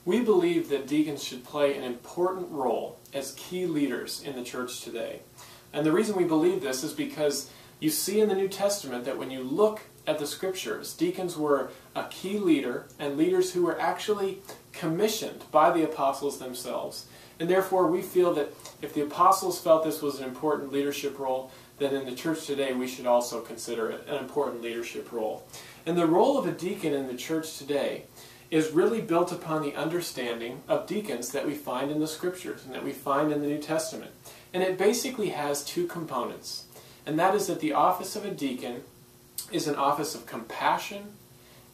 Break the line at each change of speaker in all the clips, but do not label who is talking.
We believe that deacons should play an important role as key leaders in the church today. And the reason we believe this is because you see in the New Testament that when you look at the Scriptures, deacons were a key leader and leaders who were actually commissioned by the apostles themselves. And therefore we feel that if the apostles felt this was an important leadership role, then in the church today we should also consider it an important leadership role. And the role of a deacon in the church today is really built upon the understanding of deacons that we find in the Scriptures and that we find in the New Testament. And it basically has two components. And that is that the office of a deacon is an office of compassion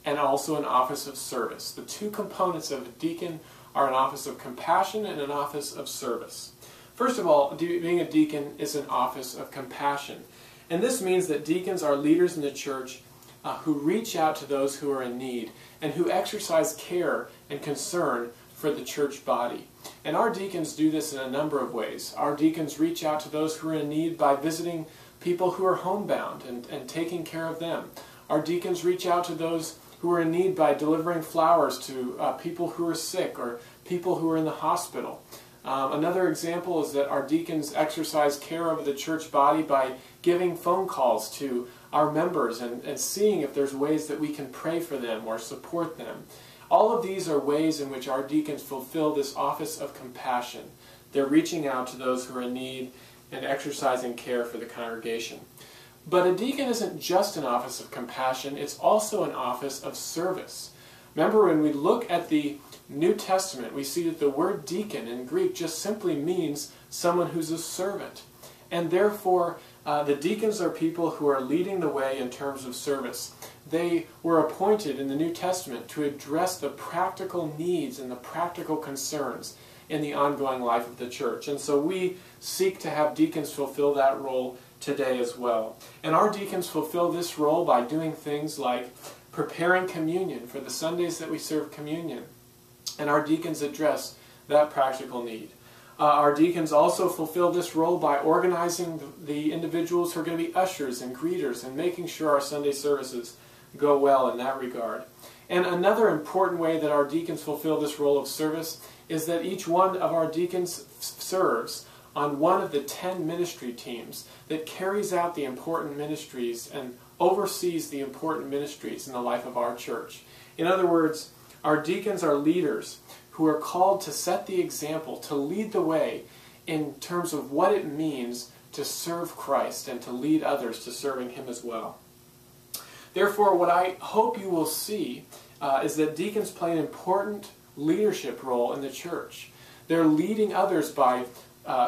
and also an office of service. The two components of a deacon are an office of compassion and an office of service. First of all, being a deacon is an office of compassion. And this means that deacons are leaders in the church who reach out to those who are in need and who exercise care and concern for the church body. And our deacons do this in a number of ways. Our deacons reach out to those who are in need by visiting people who are homebound and taking care of them. Our deacons reach out to those who are in need by delivering flowers to people who are sick or people who are in the hospital. Another example is that our deacons exercise care over the church body by giving phone calls to our members and seeing if there's ways that we can pray for them or support them. All of these are ways in which our deacons fulfill this office of compassion. They're reaching out to those who are in need and exercising care for the congregation. But a deacon isn't just an office of compassion, it's also an office of service. Remember, when we look at the New Testament, we see that the word deacon in Greek just simply means someone who's a servant. And therefore, the deacons are people who are leading the way in terms of service. They were appointed in the New Testament to address the practical needs and the practical concerns in the ongoing life of the church. And so we seek to have deacons fulfill that role today as well. And our deacons fulfill this role by doing things like preparing communion for the Sundays that we serve communion. And our deacons address that practical need. Our deacons also fulfill this role by organizing the individuals who are going to be ushers and greeters and making sure our Sunday services go well in that regard. And another important way that our deacons fulfill this role of service is that each one of our deacons serves on one of the 10 ministry teams that carries out the important ministries and oversees the important ministries in the life of our church. In other words, our deacons are leaders who are called to set the example, to lead the way in terms of what it means to serve Christ and to lead others to serving Him as well. Therefore, what I hope you will see is that deacons play an important leadership role in the church. They're leading others by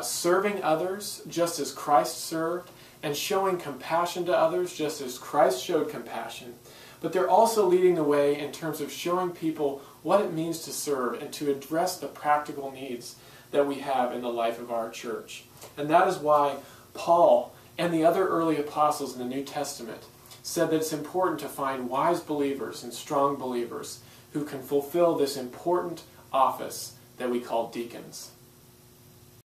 serving others just as Christ served and showing compassion to others just as Christ showed compassion. But they're also leading the way in terms of showing people what it means to serve and to address the practical needs that we have in the life of our church. And that is why Paul and the other early apostles in the New Testament said that it's important to find wise believers and strong believers who can fulfill this important office that we call deacons.